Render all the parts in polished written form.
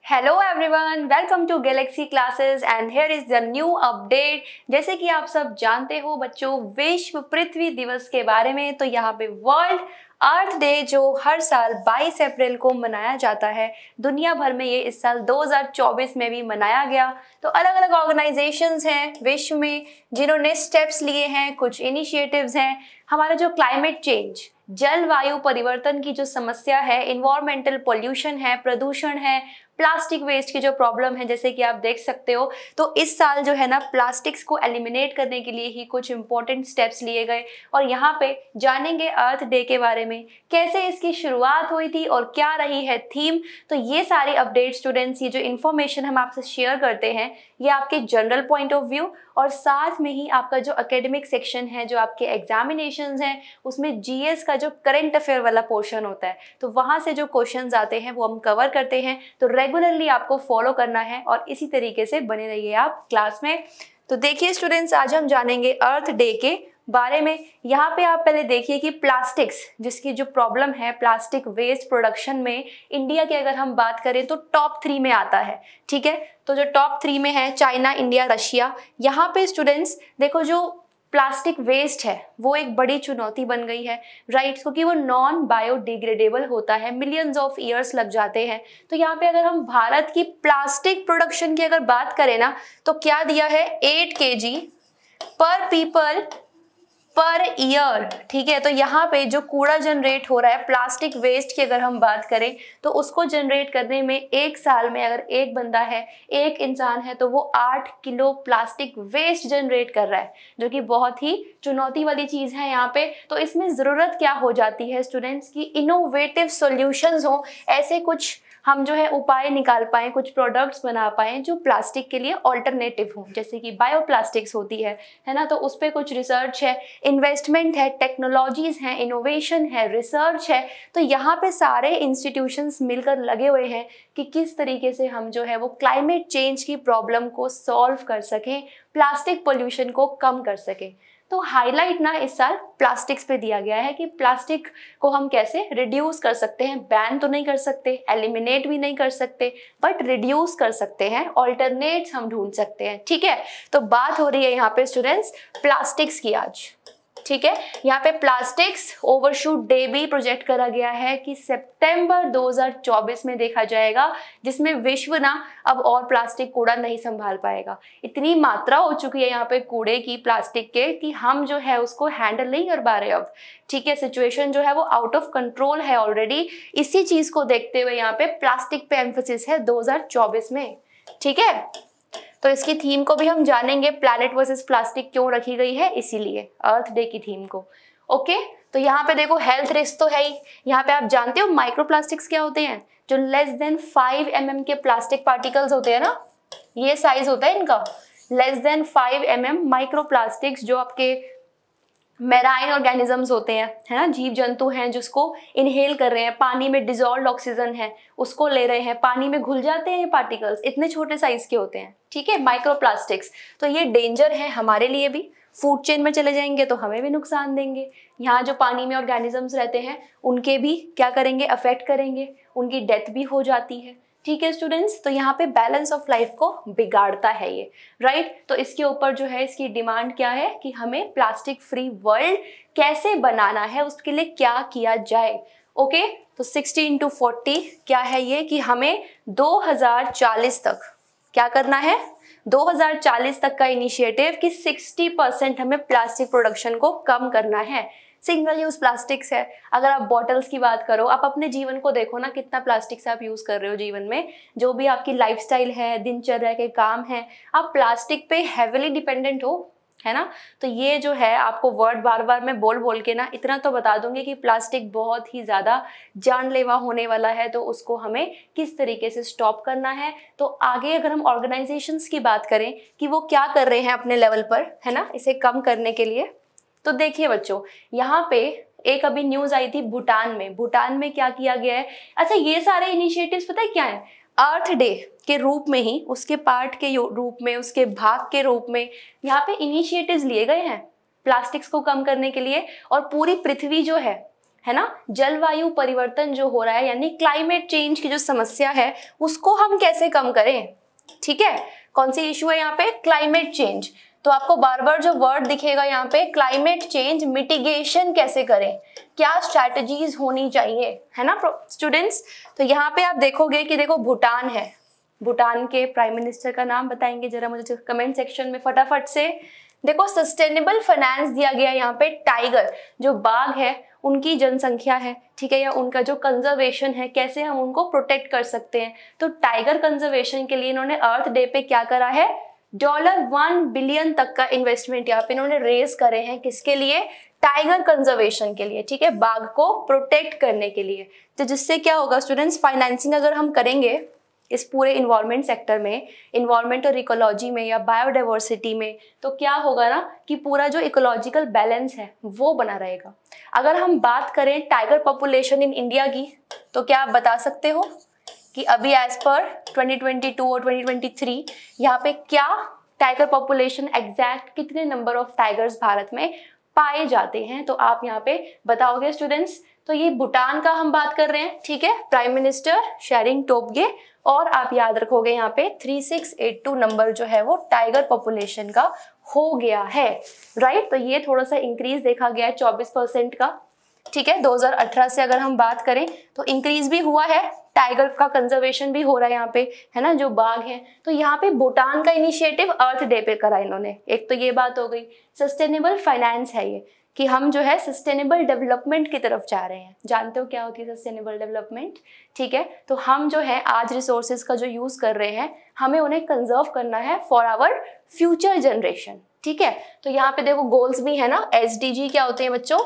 Hello everyone, welcome to Galaxy Classes and here is the new update. जैसे कि आप सब जानते हो बच्चों, विश्व पृथ्वी दिवस के बारे में, तो यहाँ पे वर्ल्ड अर्थ डे जो हर साल 22 अप्रैल को मनाया जाता है, दुनिया भर में ये इस साल 2024 में भी मनाया गया। तो अलग अलग ऑर्गेनाइजेशंस हैं विश्व में जिन्होंने स्टेप्स लिए हैं, कुछ इनिशिएटिव्स हैं। हमारा जो क्लाइमेट चेंज, जलवायु परिवर्तन की जो समस्या है, इन्वायरमेंटल पोल्यूशन है, प्रदूषण है, प्लास्टिक वेस्ट की जो प्रॉब्लम है, जैसे कि आप देख सकते हो, तो इस साल जो है ना प्लास्टिक्स को एलिमिनेट करने के लिए ही कुछ इंपॉर्टेंट स्टेप्स लिए गए। और यहाँ पे जानेंगे अर्थ डे के बारे में, कैसे इसकी शुरुआत हुई थी और क्या रही है थीम। तो ये सारे अपडेट स्टूडेंट्स, ये जो इन्फॉर्मेशन हम आपसे शेयर करते हैं, ये आपके जनरल पॉइंट ऑफ व्यू और साथ में ही आपका जो एकेडमिक सेक्शन है, जो आपके एग्जामिनेशंस हैं, उसमें जीएस का जो करंट अफेयर वाला पोर्शन होता है, तो वहाँ से जो क्वेश्चंस आते हैं वो हम कवर करते हैं। तो रेगुलरली आपको फॉलो करना है और इसी तरीके से बने रहिए आप क्लास में। तो देखिए स्टूडेंट्स, आज हम जानेंगे अर्थ डे के बारे में। यहाँ पे आप पहले देखिए कि प्लास्टिक्स, जिसकी जो प्रॉब्लम है प्लास्टिक वेस्ट प्रोडक्शन में, इंडिया की अगर हम बात करें तो टॉप 3 में आता है। ठीक है, तो जो टॉप 3 में है चाइना, इंडिया, रशिया। यहाँ पे स्टूडेंट्स देखो, जो प्लास्टिक वेस्ट है वो एक बड़ी चुनौती बन गई है, राइट, क्योंकि वो नॉन बायोडिग्रेडेबल होता है, मिलियंस ऑफ ईयर्स लग जाते हैं। तो यहाँ पे अगर हम भारत की प्लास्टिक प्रोडक्शन की अगर बात करें ना, तो क्या दिया है, 8 kg पर पीपल पर ईयर। ठीक है, तो यहाँ पे जो कूड़ा जनरेट हो रहा है प्लास्टिक वेस्ट की अगर हम बात करें, तो उसको जनरेट करने में एक साल में अगर एक बंदा है, एक इंसान है, तो वो 8 किलो प्लास्टिक वेस्ट जनरेट कर रहा है, जो कि बहुत ही चुनौती वाली चीज है यहाँ पे। तो इसमें जरूरत क्या हो जाती है स्टूडेंट्स की इनोवेटिव सॉल्यूशंस हो, ऐसे कुछ हम जो है उपाय निकाल पाएं, कुछ प्रोडक्ट्स बना पाएं जो प्लास्टिक के लिए ऑल्टरनेटिव हो, जैसे कि बायोप्लास्टिक्स होती है ना। तो उस पर कुछ रिसर्च है, इन्वेस्टमेंट है, टेक्नोलॉजीज हैं, इनोवेशन है, रिसर्च है। तो यहाँ पे सारे इंस्टीट्यूशंस मिलकर लगे हुए हैं कि किस तरीके से हम जो है वो क्लाइमेट चेंज की प्रॉब्लम को सॉल्व कर सकें, प्लास्टिक पोल्यूशन को कम कर सकें। तो हाईलाइट ना इस साल प्लास्टिक्स पे दिया गया है कि प्लास्टिक को हम कैसे रिड्यूस कर सकते हैं। बैन तो नहीं कर सकते, एलिमिनेट भी नहीं कर सकते, बट रिड्यूस कर सकते हैं, ऑल्टरनेट्स हम ढूंढ सकते हैं। ठीक है, तो बात हो रही है यहाँ पे स्टूडेंट्स प्लास्टिक्स की आज। ठीक है, यहाँ पे प्लास्टिक्स ओवरशूट डे भी प्रोजेक्ट करा गया है कि सितंबर 2024 में देखा जाएगा, जिसमें विश्व ना अब और प्लास्टिक कूड़ा नहीं संभाल पाएगा। इतनी मात्रा हो चुकी है यहाँ पे कूड़े की, प्लास्टिक के, कि हम जो है उसको हैंडल नहीं कर पा रहे अब। ठीक है, सिचुएशन जो है वो आउट ऑफ कंट्रोल है ऑलरेडी। इसी चीज को देखते हुए यहाँ पे प्लास्टिक पे एम्फोसिस है 2024 में। ठीक है, तो इसकी थीम को भी हम जानेंगे, प्लैनेट वर्सेस प्लास्टिक क्यों रखी गई है, इसीलिए अर्थ डे की थीम को। ओके, तो यहाँ पे देखो हेल्थ रिस्क तो है ही। यहाँ पे आप जानते हो माइक्रोप्लास्टिक्स क्या होते हैं, जो लेस देन 5 mm के प्लास्टिक पार्टिकल्स होते हैं ना, ये साइज होता है इनका, लेस देन 5 mm माइक्रोप्लास्टिक्स, जो आपके मेराइन ऑर्गेनिजम्स होते हैं, है ना, जीव जंतु हैं, जिसको इनहेल कर रहे हैं, पानी में डिजॉल्व ऑक्सीजन है उसको ले रहे हैं, पानी में घुल जाते हैं ये पार्टिकल्स, इतने छोटे साइज के होते हैं। ठीक है, माइक्रोप्लास्टिक्स, तो ये डेंजर है हमारे लिए भी। फूड चेन में चले जाएंगे तो हमें भी नुकसान देंगे। यहाँ जो पानी में ऑर्गेनिजम्स रहते हैं उनके भी क्या करेंगे, अफेक्ट करेंगे, उनकी डेथ भी हो जाती है। ठीक है स्टूडेंट्स, तो यहाँ पे बैलेंस ऑफ लाइफ को बिगाड़ता है ये, राइट। तो इसके ऊपर जो है इसकी डिमांड क्या है कि हमें प्लास्टिक फ्री वर्ल्ड कैसे बनाना है, उसके लिए क्या किया जाए। ओके, तो 60x40 क्या है ये, कि हमें 2040 तक क्या करना है, 2040 तक का इनिशिएटिव कि 60% हमें प्लास्टिक प्रोडक्शन को कम करना है। सिंगल यूज प्लास्टिक्स है, अगर आप बॉटल्स की बात करो, आप अपने जीवन को देखो ना, कितना प्लास्टिक से आप यूज कर रहे हो जीवन में, जो भी आपकी लाइफस्टाइल है, दिनचर्या के काम है, आप प्लास्टिक पे हेविली डिपेंडेंट हो, है ना। तो ये जो है आपको वर्ड बार बार मैं बोल बोल के ना इतना तो बता दूंगी कि प्लास्टिक बहुत ही ज्यादा जानलेवा होने वाला है, तो उसको हमें किस तरीके से स्टॉप करना है। तो आगे अगर हम ऑर्गेनाइजेशंस की बात करें कि वो क्या कर रहे हैं अपने लेवल पर, है ना, इसे कम करने के लिए, तो देखिए बच्चों, यहाँ पे एक अभी न्यूज आई थी भूटान में क्या किया गया है। अच्छा, ये सारे इनिशिएटिव्स पता है क्या है, अर्थ डे के रूप में ही, उसके पार्ट के रूप में, उसके भाग के रूप में यहाँ पे इनिशिएटिव्स लिए गए हैं प्लास्टिक्स को कम करने के लिए। और पूरी पृथ्वी जो है है ना, जलवायु परिवर्तन जो हो रहा है यानी क्लाइमेट चेंज की जो समस्या है उसको हम कैसे कम करें। ठीक है, कौन सी इशू है यहाँ पे, क्लाइमेट चेंज। तो आपको बार बार जो वर्ड दिखेगा यहाँ पे क्लाइमेट चेंज मिटिगेशन कैसे करें, क्या स्ट्रैटेजीज होनी चाहिए, है ना स्टूडेंट्स। तो यहाँ पे आप देखोगे कि देखो भूटान है, भूटान के प्राइम मिनिस्टर का नाम बताएंगे जरा मुझे कमेंट सेक्शन में फटाफट से। देखो सस्टेनेबल फाइनेंस दिया गया यहाँ पे, टाइगर जो बाघ है उनकी जनसंख्या है, ठीक है, या उनका जो कंजर्वेशन है कैसे हम उनको प्रोटेक्ट कर सकते हैं। तो टाइगर कंजर्वेशन के लिए इन्होंने अर्थ डे पे क्या करा है, $1 बिलियन तक का इन्वेस्टमेंट यहाँ पे इन्होंने रेज करे हैं, किसके लिए, टाइगर कंजर्वेशन के लिए, ठीक है, बाघ को प्रोटेक्ट करने के लिए। तो जिससे क्या होगा स्टूडेंट्स, फाइनेंसिंग अगर हम करेंगे इस पूरे इन्वायरमेंट सेक्टर में, इन्वायरमेंट और इकोलॉजी में या बायोडाइवर्सिटी में, तो क्या होगा ना कि पूरा जो इकोलॉजिकल बैलेंस है वो बना रहेगा। अगर हम बात करें टाइगर पॉपुलेशन इन इंडिया की, तो क्या आप बता सकते हो कि अभी एज पर 2022 और 2023 यहाँ पे क्या टाइगर पॉपुलेशन एग्जैक्ट कितने नंबर ऑफ टाइगर्स भारत में पाए जाते हैं, तो आप यहाँ पे बताओगे स्टूडेंट्स। तो ये भूटान का हम बात कर रहे हैं, ठीक है, प्राइम मिनिस्टर शेरिंग टोब्गे, और आप याद रखोगे यहाँ पे 3682 नंबर जो है वो टाइगर पॉपुलेशन का हो गया है, राइट। तो ये थोड़ा सा इंक्रीज देखा गया है 24% का, ठीक है, 2018 से अगर हम बात करें तो इंक्रीज भी हुआ है, टाइगर का कंजर्वेशन भी हो रहा है यहाँ पे, है ना, जो बाघ है। तो यहाँ पे भूटान का इनिशिएटिव अर्थ डे पे करा इन्होंने। एक तो ये बात हो गई, सस्टेनेबल फाइनेंस है ये कि हम जो है सस्टेनेबल डेवलपमेंट की तरफ जा रहे हैं। जानते हो क्या होती है सस्टेनेबल डेवलपमेंट, ठीक है। तो हम जो है आज रिसोर्सेज का जो यूज कर रहे हैं हमें उन्हें कंजर्व करना है फॉर आवर फ्यूचर जनरेशन, ठीक है। तो यहाँ पे देखो गोल्स भी है ना, SDG क्या होते हैं बच्चों,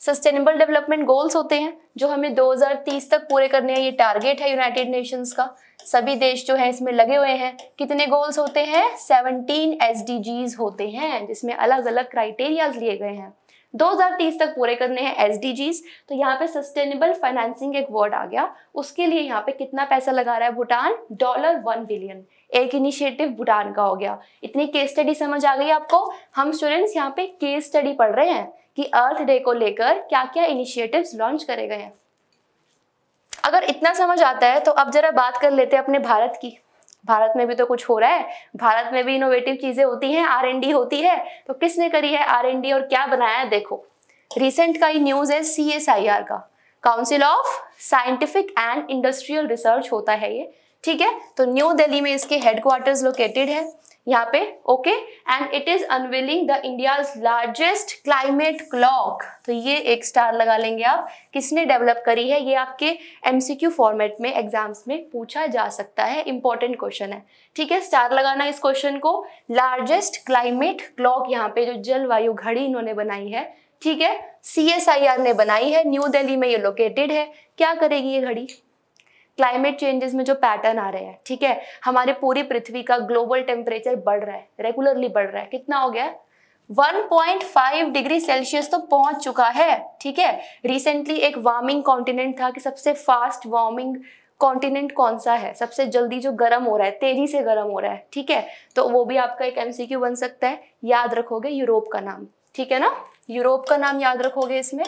सस्टेनेबल डेवलपमेंट गोल्स होते हैं जो हमें 2030 तक पूरे करने हैं। ये टारगेट है यूनाइटेड नेशंस का, सभी देश जो है इसमें लगे हुए हैं। कितने गोल्स होते हैं, 17 SDGs होते हैं जिसमें अलग अलग क्राइटेरियाज लिए गए हैं। 2030 तक पूरे करने हैं SDGs। तो यहाँ पे सस्टेनेबल फाइनेंसिंग एक वर्ड आ गया, उसके लिए यहाँ पे कितना पैसा लगा रहा है भूटान, $1 बिलियन। एक इनिशिएटिव भूटान का हो गया। इतनी केस स्टडी समझ आ गई आपको। हम स्टूडेंट्स यहाँ पे केस स्टडी पढ़ रहे हैं कि अर्थ डे को लेकर क्या क्या इनिशिएटिव्स लॉन्च करे गए हैं। अगर इतना समझ आता है तो अब जरा बात कर लेते हैं अपने भारत की। भारत में भी तो कुछ हो रहा है, भारत में भी इनोवेटिव चीजें होती हैं, R&D होती है। तो किसने करी है R&D और क्या बनाया है, देखो रिसेंट का ही न्यूज है, CSIR का, council of scientific and industrial research होता है ये, ठीक है। तो न्यू दिल्ली में इसके हेडक्वार्टर्स लोकेटेड है यहाँ पे, okay. And it is unveiling the India's largest climate clock. तो ये एक स्टार लगा लेंगे आप, किसने डेवलप करी है, ये आपके MCQ फॉर्मेट में एग्जाम्स में पूछा जा सकता है, इंपॉर्टेंट क्वेश्चन है, ठीक है। स्टार लगाना इस क्वेश्चन को। लार्जेस्ट क्लाइमेट क्लॉक यहाँ पे जो जलवायु घड़ी इन्होंने बनाई है, ठीक है, CSIR ने बनाई है, न्यू दिल्ली में ये लोकेटेड है। क्या करेगी ये घड़ी, क्लाइमेट चेंजेस में जो पैटर्न आ रहे हैं, ठीक है, हमारे पूरी पृथ्वी का ग्लोबल टेम्परेचर बढ़ रहा है, रेगुलरली बढ़ रहा है, कितना हो गया है 1.5 डिग्री सेल्सियस तो पहुंच चुका है, ठीक है। रिसेंटली एक वार्मिंग कॉन्टिनेंट था कि सबसे फास्ट वार्मिंग कॉन्टिनेंट कौन सा है, सबसे जल्दी जो गर्म हो रहा है, तेजी से गर्म हो रहा है, ठीक है। तो वो भी आपका एक MCQ बन सकता है, याद रखोगे यूरोप का नाम, ठीक है ना, यूरोप का नाम याद रखोगे। इसमें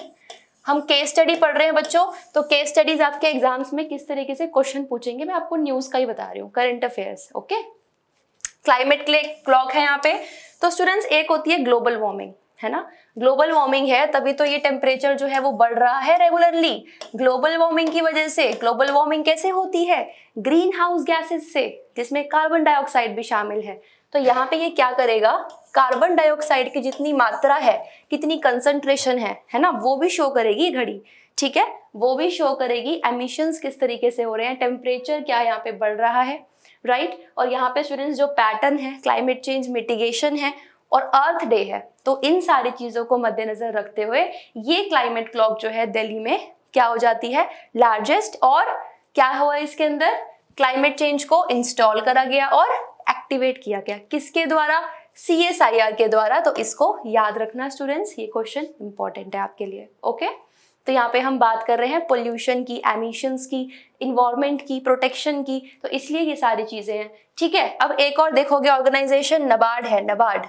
हम केस स्टडी पढ़ रहे हैं बच्चों, तो केस स्टडीज आपके एग्जाम्स में किस तरीके से क्वेश्चन पूछेंगे मैं आपको न्यूज का ही बता रही हूँ, current affairs, okay. Climate clock है यहाँ पे। तो स्टूडेंट्स एक होती है ग्लोबल वार्मिंग, है ना, ग्लोबल वार्मिंग है तभी तो ये टेम्परेचर जो है वो बढ़ रहा है रेगुलरली। ग्लोबल वार्मिंग की वजह से, ग्लोबल वार्मिंग कैसे होती है, ग्रीन हाउस गैसेस से, जिसमें कार्बन डाइऑक्साइड भी शामिल है। तो यहाँ पे ये क्या करेगा, कार्बन डाइऑक्साइड की जितनी मात्रा है, कितनी कंसंट्रेशन है ना, वो भी शो करेगी घड़ी, ठीक है, वो भी शो करेगी एमिशंस किस तरीके से हो रहे हैं, टेम्परेचर क्या यहाँ पे बढ़ रहा है, राइट। और यहाँ पे स्टूडेंट्स जो पैटर्न है, क्लाइमेट चेंज मिटिगेशन है और अर्थ डे है, तो इन सारी चीजों को मद्देनजर रखते हुए ये क्लाइमेट क्लॉक जो है दिल्ली में क्या हो जाती है, लार्जेस्ट। और क्या हुआ इसके अंदर, क्लाइमेट चेंज को इंस्टॉल करा गया और एक्टिवेट किया गया, किसके द्वारा, CSIR के द्वारा। तो इसको याद रखना स्टूडेंट्स, ये क्वेश्चन इंपॉर्टेंट है आपके लिए, ओके। तो यहाँ पे हम बात कर रहे हैं पोल्यूशन की, एमिशंस की, इन्वायरमेंट की, प्रोटेक्शन की, तो इसलिए ये सारी चीजें हैं, ठीक है। अब एक और देखोगे ऑर्गेनाइजेशन, NABARD है। NABARD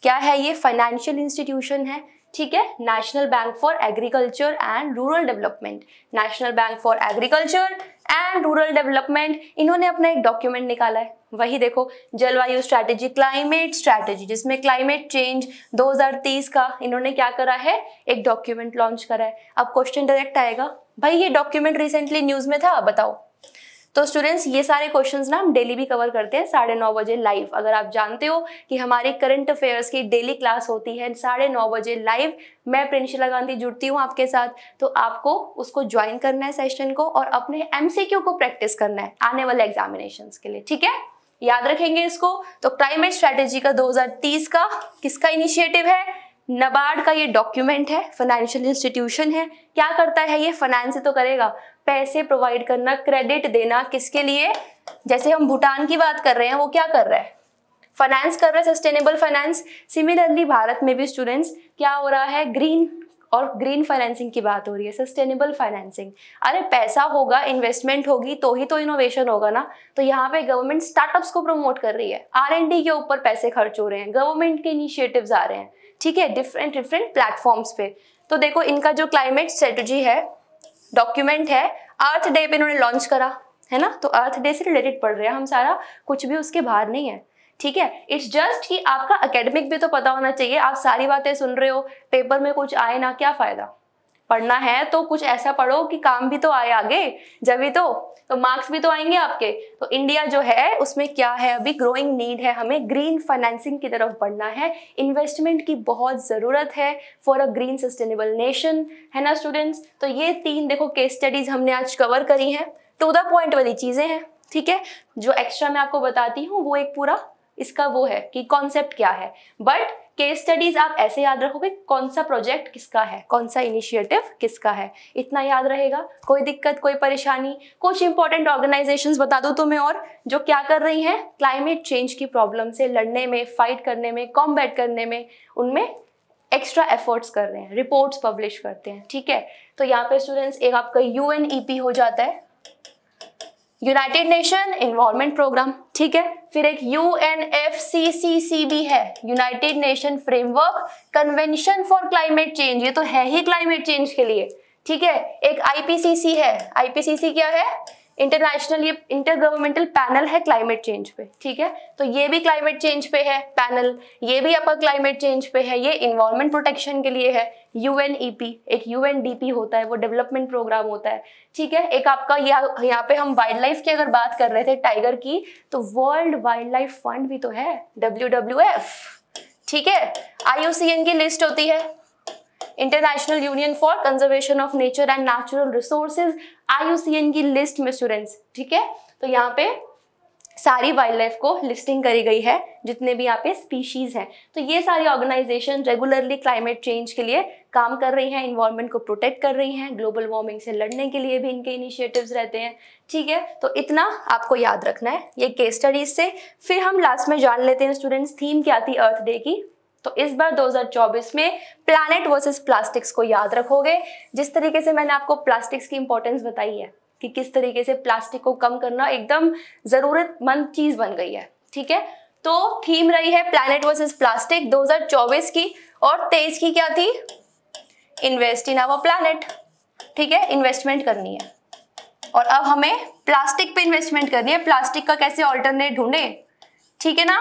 क्या है, ये फाइनेंशियल इंस्टीट्यूशन है, ठीक है, national bank for agriculture and rural development, national bank for agriculture and rural development, इन्होंने अपना एक डॉक्यूमेंट निकाला है। वही देखो, जलवायु स्ट्रैटेजी, क्लाइमेट स्ट्रैटेजी, जिसमें क्लाइमेट चेंज 2030 का इन्होंने क्या करा है, एक डॉक्यूमेंट लॉन्च करा है। अब क्वेश्चन डायरेक्ट आएगा, भाई ये डॉक्यूमेंट रिसेंटली न्यूज में था, बताओ। तो स्टूडेंट्स ये सारे क्वेश्चंस ना हम डेली भी कवर करते हैं 9:30 बजे लाइव। अगर आप जानते हो कि हमारी करंट अफेयर्स की डेली क्लास होती है 9:30 बजे लाइव, मैं प्रिंशिला गांधी जुड़ती हूँ आपके साथ, तो आपको उसको ज्वाइन करना है सेशन को और अपने एमसीक्यू को प्रैक्टिस करना है आने वाले एग्जामिनेशंस के लिए, ठीक है, याद रखेंगे इसको। तो क्लाइमेट स्ट्रैटेजी का 2030 का किसका इनिशिएटिव है, नाबार्ड का ये डॉक्यूमेंट है, फाइनेंशियल इंस्टीट्यूशन है। क्या करता है ये, फाइनेंस तो करेगा, पैसे प्रोवाइड करना, क्रेडिट देना, किसके लिए, जैसे हम भूटान की बात कर रहे हैं, वो क्या कर रहा है, फाइनेंस कर रहा है, सस्टेनेबल फाइनेंस। सिमिलरली भारत में भी स्टूडेंट्स क्या हो रहा है, ग्रीन फाइनेंसिंग की बात हो रही है, सस्टेनेबल फाइनेंसिंग। अरे पैसा होगा, इन्वेस्टमेंट होगी तो ही तो इनोवेशन होगा ना। तो यहाँ पे गवर्नमेंट स्टार्टअप्स को प्रमोट कर रही है, R&D के ऊपर पैसे खर्च हो रहे हैं, गवर्नमेंट के इनिशिएटिव्स आ रहे हैं, ठीक है, डिफरेंट प्लेटफॉर्म्स पे। तो देखो इनका जो क्लाइमेट स्ट्रेटजी है, डॉक्यूमेंट है, अर्थ डे पे इन्होंने लॉन्च करा है ना। तो अर्थ डे से रिलेटेड पढ़ रहे हैं हम सारा, कुछ भी उसके बाहर नहीं है, ठीक है। इट्स जस्ट कि आपका एकेडमिक भी तो पता होना चाहिए। आप सारी बातें सुन रहे हो, पेपर में कुछ आए ना, क्या फायदा। पढ़ना है तो कुछ ऐसा पढ़ो कि काम भी तो आए आगे, जब भी तो मार्क्स भी तो आएंगे आपके। तो इंडिया जो है उसमें क्या है, अभी ग्रोइंग नीड है, हमें ग्रीन फाइनेंसिंग की तरफ बढ़ना है, इन्वेस्टमेंट की बहुत ज़रूरत है for a green sustainable nation, है ना स्टूडेंट्स। तो ये 3 देखो केस स्टडीज हमने आज कवर करी हैं, टू द पॉइंट वाली चीज़ें हैं, ठीक है। जो एक्स्ट्रा मैं आपको बताती हूँ वो एक पूरा इसका वो है कि कॉन्सेप्ट क्या है, बट केस स्टडीज आप ऐसे याद रखोगे कौन सा प्रोजेक्ट किसका है, कौन सा इनिशिएटिव किसका है, इतना याद रहेगा। कोई दिक्कत, कोई परेशानी, कुछ इंपॉर्टेंट ऑर्गेनाइजेशंस बता दूं तुम्हें और जो क्या कर रही हैं क्लाइमेट चेंज की प्रॉब्लम से लड़ने में, फाइट करने में, कॉम्बैट करने में, उनमें एक्स्ट्रा एफर्ट्स कर रहे हैं, रिपोर्ट्स पब्लिश करते हैं, ठीक है। तो यहाँ पे स्टूडेंट्स एक आपका UNEP हो जाता है, यूनाइटेड नेशन एनवायरनमेंट प्रोग्राम, ठीक है। फिर एक UNFCCC भी है, United nation framework convention for climate change, ये तो है ही क्लाइमेट चेंज के लिए, ठीक है। एक IPCC है, IPCC क्या है, इंटरनेशनल, ये इंटर गवर्नमेंटल पैनल है क्लाइमेट चेंज पे, ठीक है। तो ये भी क्लाइमेट चेंज पे है पैनल, ये भी आपका क्लाइमेट चेंज पे है, ये इन्वायरमेंट प्रोटेक्शन के लिए है। UNEP, एक UNDP होता है, वो डेवलपमेंट प्रोग्राम होता है, ठीक है। एक आपका यहाँ पे हम वाइल्ड लाइफ की अगर बात कर रहे थे, टाइगर की, तो वर्ल्ड वाइल्ड लाइफ फंड भी तो है, WWF, ठीक है। IUCN की लिस्ट होती है, international union for conservation of nature and natural resources, IUCN की लिस्ट में स्टूडेंट्स, ठीक है। तो यहाँ पे सारी वाइल्ड लाइफ को लिस्टिंग करी गई है, जितने भी यहाँ पे स्पीशीज हैं। तो ये सारी ऑर्गेनाइजेशन रेगुलरली क्लाइमेट चेंज के लिए काम कर रही हैं, इन्वायरमेंट को प्रोटेक्ट कर रही हैं, ग्लोबल वार्मिंग से लड़ने के लिए भी इनके इनिशिएटिव्स रहते हैं, ठीक है। तो इतना आपको याद रखना है ये केस स्टडीज से। फिर हम लास्ट में जान लेते हैं स्टूडेंट्स थीम क्या थी अर्थ डे की। तो इस बार 2024 में प्लैनेट वर्सेस प्लास्टिक्स को याद रखोगे। जिस तरीके से मैंने आपको प्लास्टिक्स की इंपॉर्टेंस बताई है कि किस तरीके से प्लास्टिक को कम करना एकदम जरूरतमंद चीज बन गई है, ठीक है। तो थीम रही है प्लैनेट वर्सेस प्लास्टिक 2024 की, और 23 की क्या थी, इन्वेस्ट इन आवर प्लैनेट, ठीक है, इन्वेस्टमेंट करनी है। और अब हमें प्लास्टिक पे इन्वेस्टमेंट करनी है, प्लास्टिक का कैसे ऑल्टरनेट ढूंढे, ठीक है ना,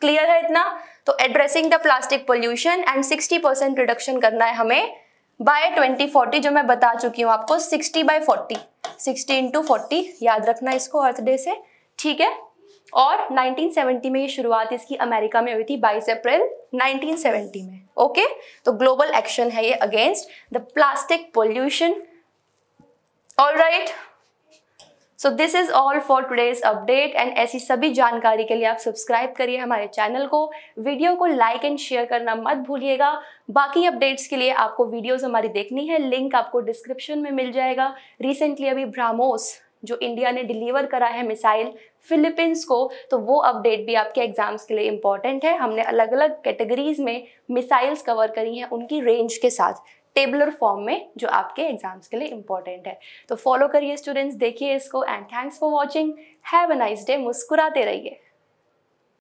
क्लियर है इतना। तो addressing the plastic pollution and 60% reduction करना है हमें बाय 2040, जो मैं बता चुकी हूँ आपको, 60/40, 60 × 40 याद रखना इसको अर्थ डे से, ठीक है। और 1970 में ये शुरुआत इसकी अमेरिका में हुई थी, 22 अप्रैल 1970 में, ओके। तो ग्लोबल एक्शन है ये against the plastic pollution, alright. So this is all for today's update, and ऐसी सभी जानकारी के लिए आप सब्सक्राइब करिए हमारे चैनल को, वीडियो को लाइक एंड शेयर करना मत भूलिएगा। बाकी अपडेट्स के लिए आपको वीडियोस हमारी देखनी है, लिंक आपको डिस्क्रिप्शन में मिल जाएगा। रिसेंटली अभी ब्रह्मोस जो इंडिया ने डिलीवर करा है मिसाइल फिलीपींस को, तो वो अपडेट भी आपके एग्जाम्स के लिए इम्पॉर्टेंट है। हमने अलग अलग कैटेगरीज में मिसाइल्स कवर करी हैं उनकी रेंज के साथ, टेबुलर फॉर्म में, जो आपके एग्जाम्स के लिए इंपॉर्टेंट है। तो फॉलो करिए स्टूडेंट्स, देखिए इसको, and thanks for watching, have a nice day, मुस्कुराते रहिए।